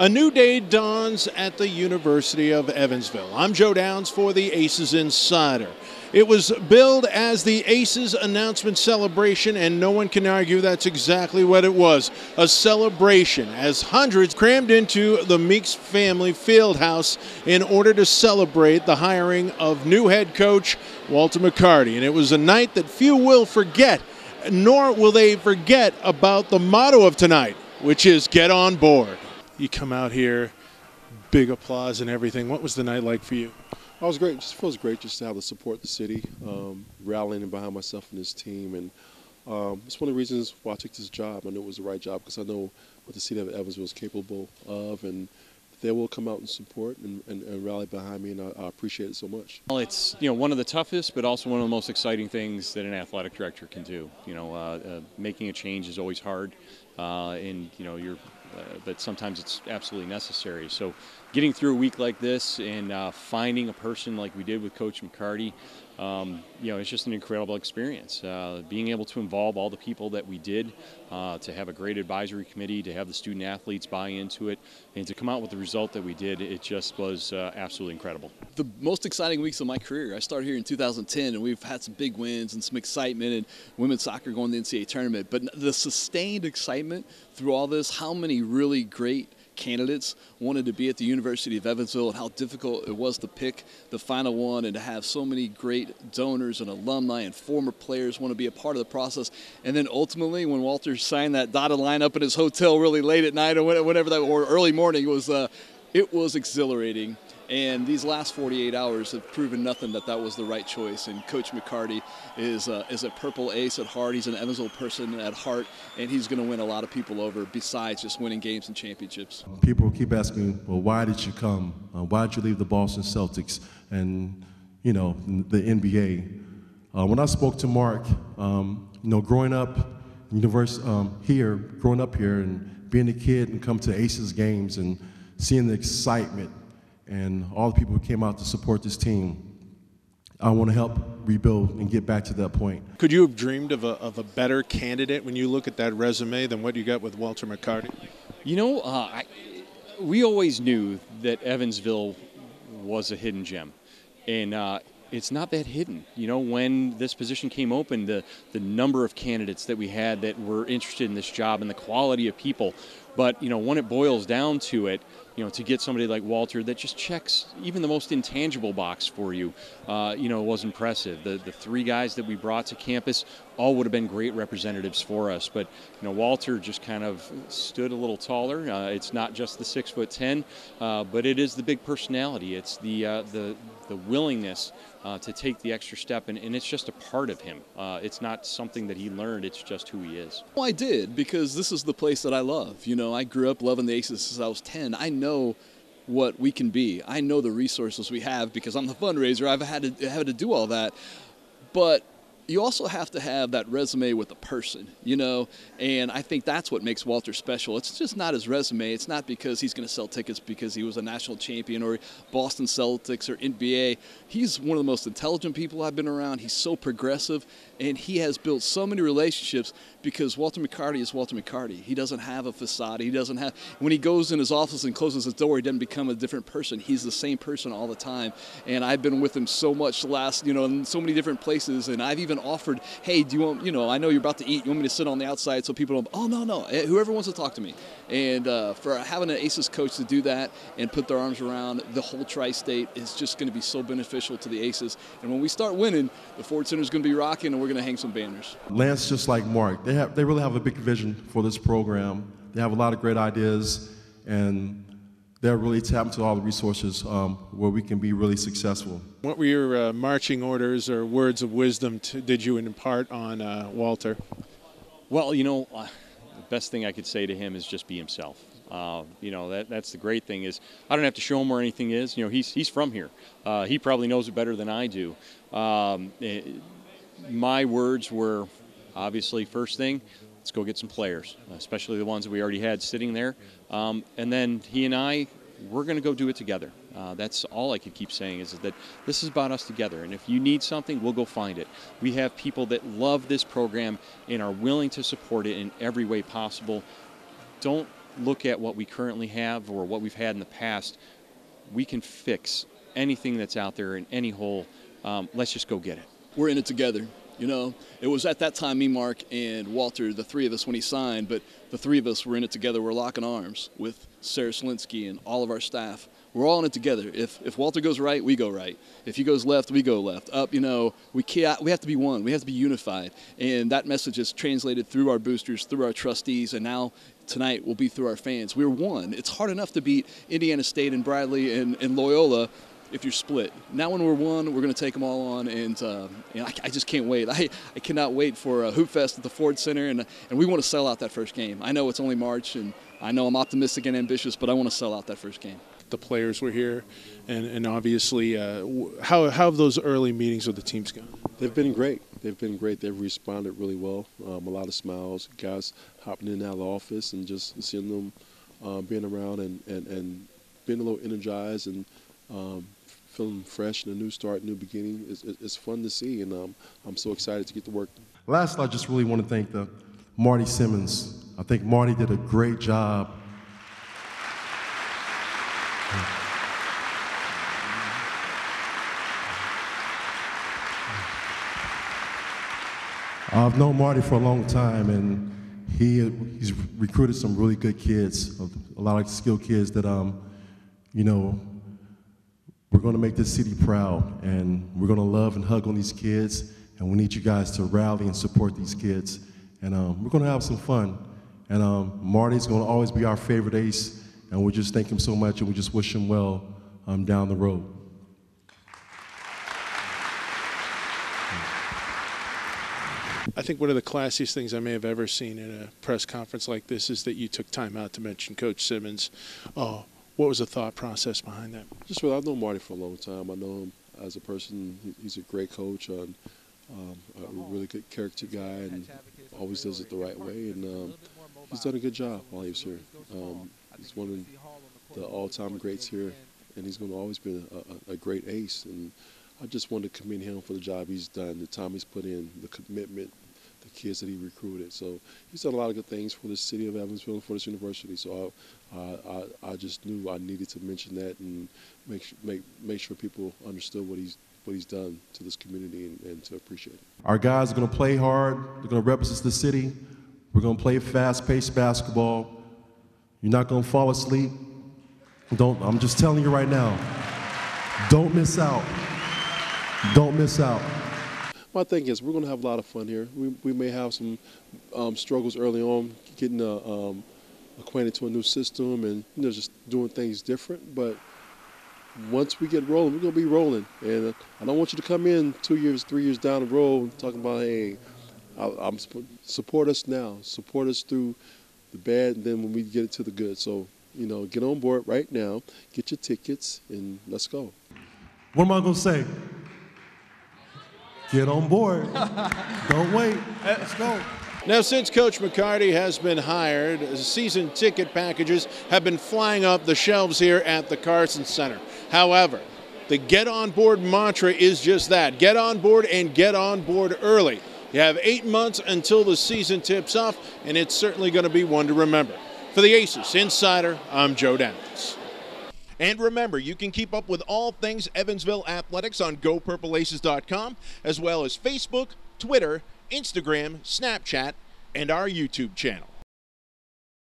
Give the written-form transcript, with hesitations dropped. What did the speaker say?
A new day dawns at the University of Evansville. I'm Joe Downs for the ACES Insider. It was billed as the ACES announcement celebration, and no one can argue that's exactly what it was. A celebration as hundreds crammed into the Meeks family fieldhouse in order to celebrate the hiring of new head coach Walter McCarty. And it was a night that few will forget, nor will they forget about the motto of tonight, which is get on board. You come out here, big applause and everything. What was the night like for you? Oh, it was great. It just feels great just to have to support the city, rallying behind myself and this team. And it's one of the reasons why I took this job. I knew it was the right job because I know what the city of Evansville is capable of. And they will come out and support and rally behind me, and I appreciate it so much. Well, it's one of the toughest, but also one of the most exciting things that an athletic director can do. Making a change is always hard, but sometimes it's absolutely necessary. So getting through a week like this and finding a person like we did with Coach McCarty, it's just an incredible experience. Being able to involve all the people that we did, to have a great advisory committee, to have the student athletes buy into it, and to come out with the result that we did, it just was absolutely incredible. The most exciting weeks of my career. I started here in 2010, and we've had some big wins and some excitement, and women's soccer going to the NCAA tournament. But the sustained excitement through all this, how many really great candidates wanted to be at the University of Evansville, and how difficult it was to pick the final one, and to have so many great donors and alumni and former players want to be a part of the process. And then ultimately, when Walter signed that dotted line up in his hotel really late at night or whenever that, or early morning, it was exhilarating. And these last 48 hours have proven nothing that was the right choice. And Coach McCarty is a Purple Ace at heart. He's an Evansville person at heart, and he's going to win a lot of people over besides just winning games and championships. People keep asking me, well, why did you come? Why did you leave the Boston Celtics and, the NBA? When I spoke to Mark, growing up here and being a kid and come to ACES games and seeing the excitement and all the people who came out to support this team, I want to help rebuild and get back to that point. Could you have dreamed of a better candidate when you look at that resume than what you got with Walter McCarty? We always knew that Evansville was a hidden gem, and it's not that hidden. When this position came open, the number of candidates that we had that were interested in this job and the quality of people. But, when it boils down to it, to get somebody like Walter that just checks even the most intangible box for you, was impressive. The three guys that we brought to campus all would have been great representatives for us. But, Walter just kind of stood a little taller. It's not just the 6'10", but it is the big personality. It's the willingness to take the extra step, and it's just a part of him. It's not something that he learned, it's just who he is. Well, I did, because this is the place that I love. I grew up loving the ACES since I was 10. I know what we can be. I know the resources we have because I'm the fundraiser. I've had to do all that. But you also have to have that resume with a person, and I think that's what makes Walter special. It's just not his resume. It's not because he's going to sell tickets because he was a national champion or Boston Celtics or NBA. He's one of the most intelligent people I've been around. He's so progressive, and he has built so many relationships because Walter McCarty is Walter McCarty. He doesn't have a facade. He doesn't have, when he goes in his office and closes his door, he doesn't become a different person. He's the same person all the time, and I've been with him so much in so many different places, and I've even offered, hey, do you want, I know you're about to eat, you want me to sit on the outside so people don't, oh, no, whoever wants to talk to me. And for having an ACES coach to do that and put their arms around the whole tri-state is just going to be so beneficial to the ACES. And when we start winning, the Ford Center is going to be rocking, and we're going to hang some banners. Lance, just like Mark, they really have a big vision for this program. They have a lot of great ideas, and they're really tapping into all the resources where we can be really successful. What were your marching orders or words of wisdom did you impart on Walter? Well, the best thing I could say to him is just be himself. That's the great thing is I don't have to show him where anything is. He's from here. He probably knows it better than I do. My words were obviously first thing, let's go get some players, especially the ones that we already had sitting there. And then he and I, we're going to go do it together. That's all I could keep saying is that this is about us together. And if you need something, we'll go find it. We have people that love this program and are willing to support it in every way possible. Don't look at what we currently have or what we've had in the past, we can fix anything that's out there in any hole. Let's just go get it. We're in it together. You know, it was at that time me, Mark, and Walter, the three of us when he signed, but the three of us were in it together. We're locking arms with Sarah Slinsky and all of our staff. We're all in it together. If Walter goes right, we go right. If he goes left, we go left. Up, you know, we have to be one. We have to be unified. And that message is translated through our boosters, through our trustees, and now tonight will be through our fans. We're one. It's hard enough to beat Indiana State and Bradley and Loyola if you're split. Now when we're one, we're going to take them all on, and you know, I just can't wait. I cannot wait for Hoop Fest at the Ford Center, and we want to sell out that first game. I know it's only March, and I know I'm optimistic and ambitious, but I want to sell out that first game. The players were here, and obviously, how have those early meetings with the teams gone? They've been great. They've been great. They've responded really well. A lot of smiles, guys hopping in and out of the office, and just seeing them being around and being a little energized and feeling fresh and a new start, new beginning. It's fun to see, and I'm so excited to get to work. Lastly, I just really want to thank Marty Simmons. I think Marty did a great job. I've known Marty for a long time, and he's recruited some really good kids, a lot of skilled kids that, you know, we're going to make this city proud, and we're going to love and hug on these kids, and we need you guys to rally and support these kids, and we're going to have some fun. And Marty's going to always be our favorite ace, and we just thank him so much, and we just wish him well down the road. I think one of the classiest things I may have ever seen in a press conference like this is that you took time out to mention Coach Simmons. Oh, what was the thought process behind that? Just I've known Marty for a long time. I know him as a person. He's a great coach, a really good character guy, and always does it the right way. And he's done a good job while he was here. He's one of the all-time greats here, and he's going to always be a great ace. And I just wanted to commend him for the job he's done, the time he's put in, the commitment, the kids that he recruited. So he's done a lot of good things for the city of Evansville and for this university. So I just knew I needed to mention that and make sure people understood what he's done to this community and to appreciate it. Our guys are going to play hard. They're going to represent the city. We're going to play fast-paced basketball. You're not going to fall asleep. I'm just telling you right now, don't miss out. Don't miss out. My thing is, we're going to have a lot of fun here. We may have some struggles early on, getting acquainted to a new system and just doing things different. But once we get rolling, we're going to be rolling. And I don't want you to come in 2 years, 3 years down the road talking about, hey, support us now. Support us through the bad, and then when we get it to the good. So, get on board right now, get your tickets, and let's go. What am I going to say? Get on board. Don't wait. Let's go. Now, since Coach McCarty has been hired, season ticket packages have been flying up the shelves here at the Carson Center. However, the get on board mantra is just that. Get on board and get on board early. You have 8 months until the season tips off, and it's certainly going to be one to remember. For the ACES Insider, I'm Joe Downs. And remember, you can keep up with all things Evansville athletics on GoPurpleAces.com, as well as Facebook, Twitter, Instagram, Snapchat, and our YouTube channel.